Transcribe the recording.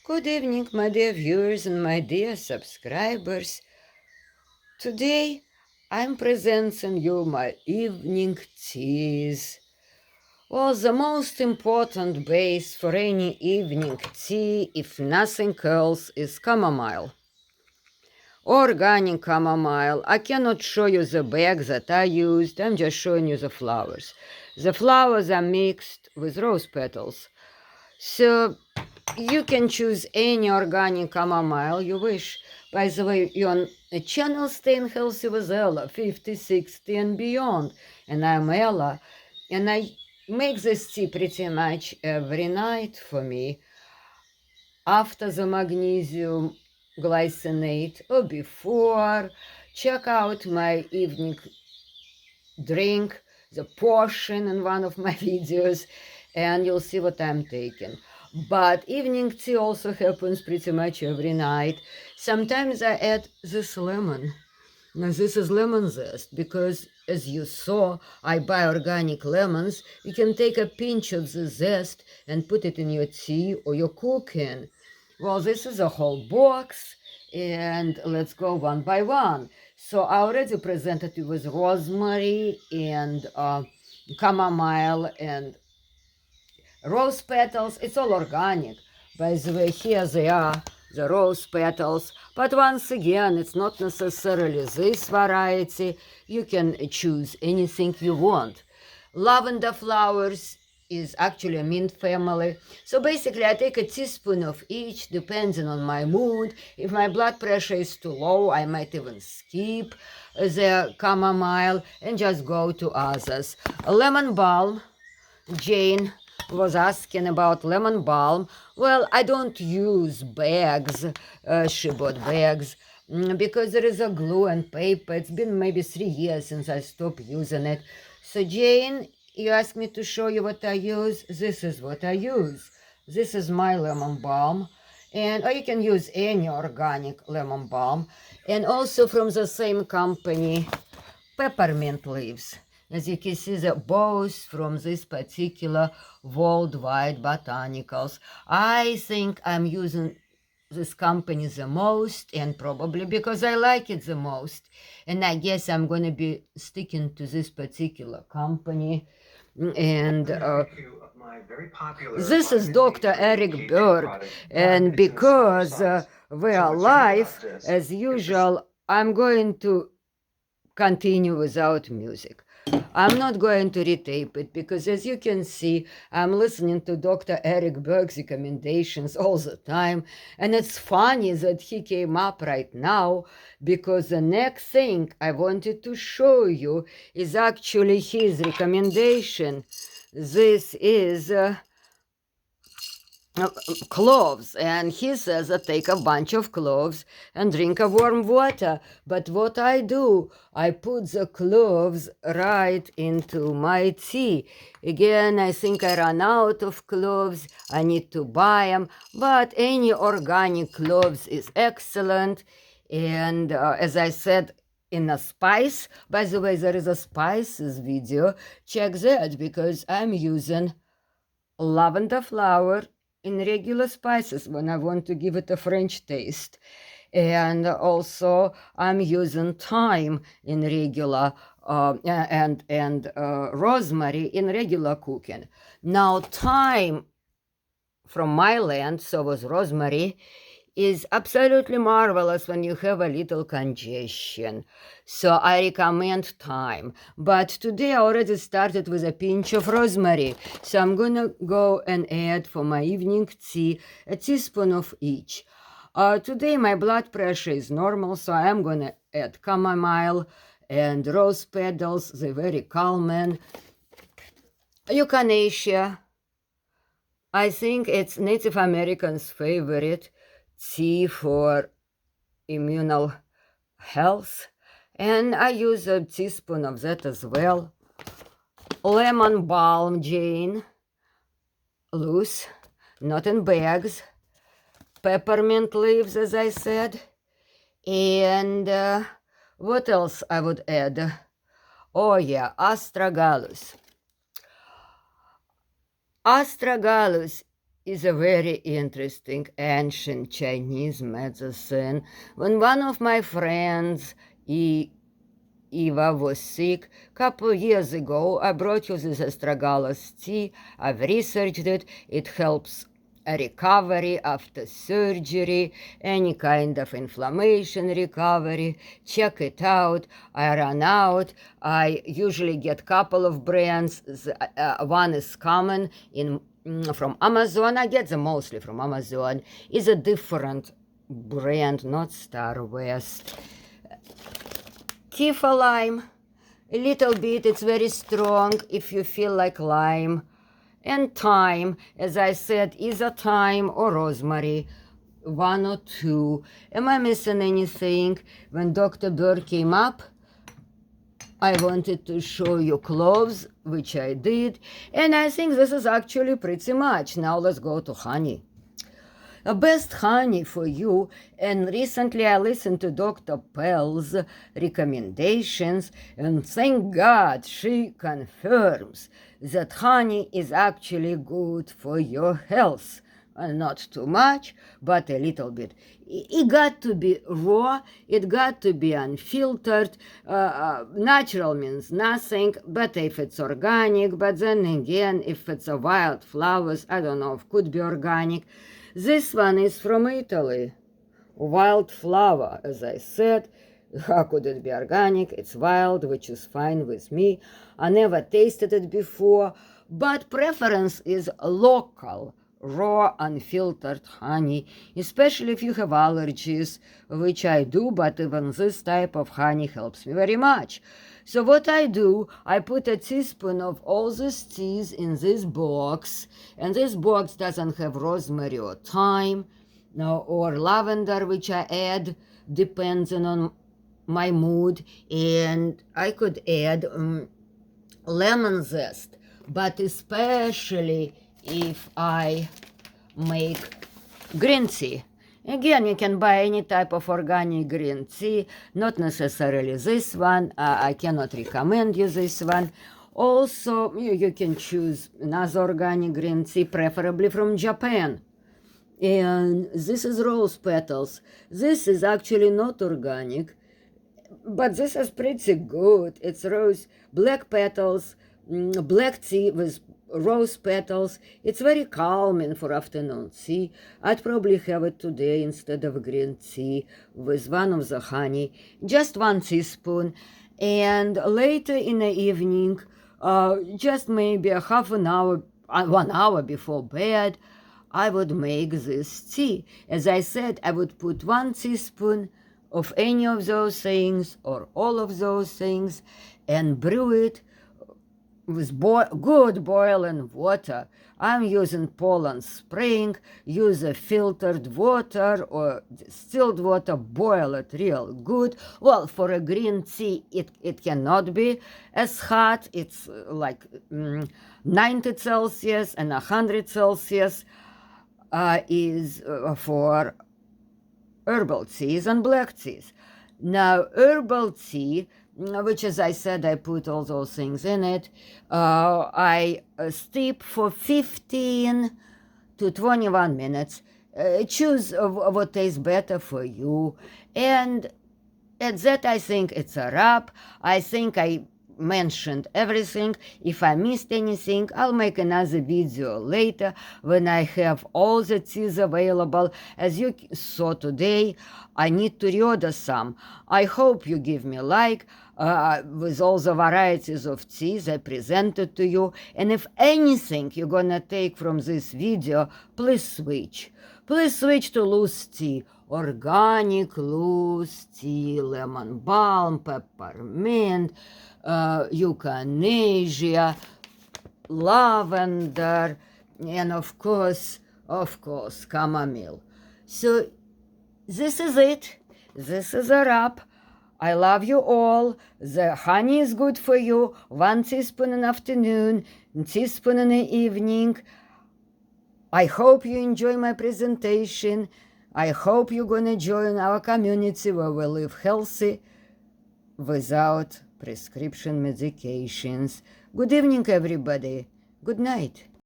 Good evening, my dear viewers and my dear subscribers. Today I'm presenting you my evening teas. Well, the most important base for any evening tea, if nothing else, is chamomile. Organic chamomile. I cannot show you the bag that I used, I'm just showing you the flowers. The flowers are mixed with rose petals. So you can choose any organic chamomile you wish. By the way, you're on a channel Staying Healthy with Ella, 50, 60 and beyond. And I'm Ella. And I make this tea pretty much every night for me. After the magnesium glycinate or before. Check out my evening drink, the portion in one of my videos, and you'll see what I'm taking. But evening tea also happens pretty much every night. Sometimes I add this lemon. Now this is lemon zest because, as you saw, I buy organic lemons. You can take a pinch of the zest and put it in your tea or your cooking. Well, this is a whole box, and let's go one by one. So I already presented you with rosemary and chamomile and rose petals. It's all organic. By the way, here they are, the rose petals. But once again, it's not necessarily this variety. You can choose anything you want. Lavender flowers is actually a mint family. So basically, I take a teaspoon of each, depending on my mood. If my blood pressure is too low, I might even skip the chamomile and just go to others. A lemon balm. Jane was asking about lemon balm. Well, I don't use bags. She bought bags because there is a glue and paper. It's been maybe 3 years since I stopped using it. So Jane, you asked me to show you what I use. This is what I use. This is my lemon balm. Or you can use any organic lemon balm. And also from the same company, peppermint leaves. As you can see, the both from this particular worldwide botanicals. I think I'm using this company the most, and probably because I like it the most. And I guess I'm going to be sticking to this particular company. And this is Dr. Eric Berg. And because we are live, as usual, I'm going to continue without music. I'm not going to retape it because, as you can see, I'm listening to Dr. Eric Berg's recommendations all the time. And it's funny that he came up right now because the next thing I wanted to show you is actually his recommendation. This is cloves, and he says I take a bunch of cloves and drink a warm water. But what I do, I put the cloves right into my tea. Again, I think I ran out of cloves. I need to buy them, but any organic cloves is excellent. And as I said, in a spice, by the way, there is a spices video. Check that because I'm using lavender flower in regular spices when I want to give it a French taste. And also I'm using thyme in regular and rosemary in regular cooking. Now thyme from my land, so was rosemary, is absolutely marvelous when you have a little congestion. So I recommend thyme. But today I already started with a pinch of rosemary. So I'm gonna go and add for my evening tea a teaspoon of each. Today my blood pressure is normal, so I'm gonna add chamomile and rose petals. They're very calming. Echinacea. I think it's Native Americans' favorite tea for immunal health, and I use a teaspoon of that as well. Lemon balm, Jane, loose, not in bags. Peppermint leaves, as I said. And what else I would add? Oh yeah, astragalus. Astragalus is a very interesting ancient Chinese medicine. When one of my friends, Eva, was sick a couple years ago, I brought you this astragalus tea. I've researched it. It helps a recovery after surgery, any kind of inflammation recovery. Check it out. I run out. I usually get a couple of brands. One is common from Amazon. I get them mostly from Amazon. It's a different brand, not Star West. Tea for lime, a little bit. It's very strong if you feel like lime. And thyme, as I said, either thyme or rosemary, one or two. Am I missing anything? When Dr. Bird came up, I wanted to show you cloves, which I did, and I think this is actually pretty much. Now let's go to honey. The best honey for you, and recently I listened to Dr. Pell's recommendations, and thank God she confirms that honey is actually good for your health. Not too much, but a little bit. It got to be raw, it got to be unfiltered. Natural means nothing, but if it's organic, but then again, if it's a wild flowers, I don't know, it could be organic. This one is from Italy, wild flower, as I said. How could it be organic? It's wild, which is fine with me. I never tasted it before, but preference is local, raw, unfiltered honey, especially if you have allergies, which I do, but even this type of honey helps me very much. So what I do, I put a teaspoon of all these teas in this box, and this box doesn't have rosemary or thyme, no, or lavender, which I add depending on my mood, and I could add lemon zest, but especially if I make green tea. Again, you can buy any type of organic green tea, not necessarily this one. I cannot recommend you this one. Also, you can choose another organic green tea, preferably from Japan. And this is rose petals. This is actually not organic, but this is pretty good. It's rose, black petals, black tea with rose petals. It's very calming for afternoon tea. I'd probably have it today instead of green tea with one of the honey, just 1 teaspoon. And later in the evening, just maybe a half an hour, 1 hour before bed, I would make this tea. As I said, I would put 1 teaspoon of any of those things or all of those things and brew it with good boiling water. I'm using Poland Spring. Use a filtered water or distilled water, boil it real good. Well, for a green tea, it cannot be as hot. It's like 90 Celsius and 100 Celsius is for herbal teas and black teas. Now, herbal tea, which, as I said, I put all those things in it. I steep for 15 to 21 minutes. Choose what tastes better for you. And at that, I think it's a wrap. I think I mentioned everything. If I missed anything, I'll make another video later when I have all the teas available. As you saw today, I need to reorder some. I hope you give me a like with all the varieties of teas I presented to you. And if anything you're gonna take from this video, please switch. Please switch to loose tea. Organic loose tea, lemon balm, peppermint, Echinacea, lavender, and of course, chamomile. So this is it. This is a wrap. I love you all. The honey is good for you. 1 teaspoon in the afternoon, 1 teaspoon in the evening. I hope you enjoy my presentation. I hope you're going to join our community where we live healthy without prescription medications. Good evening, everybody. Good night.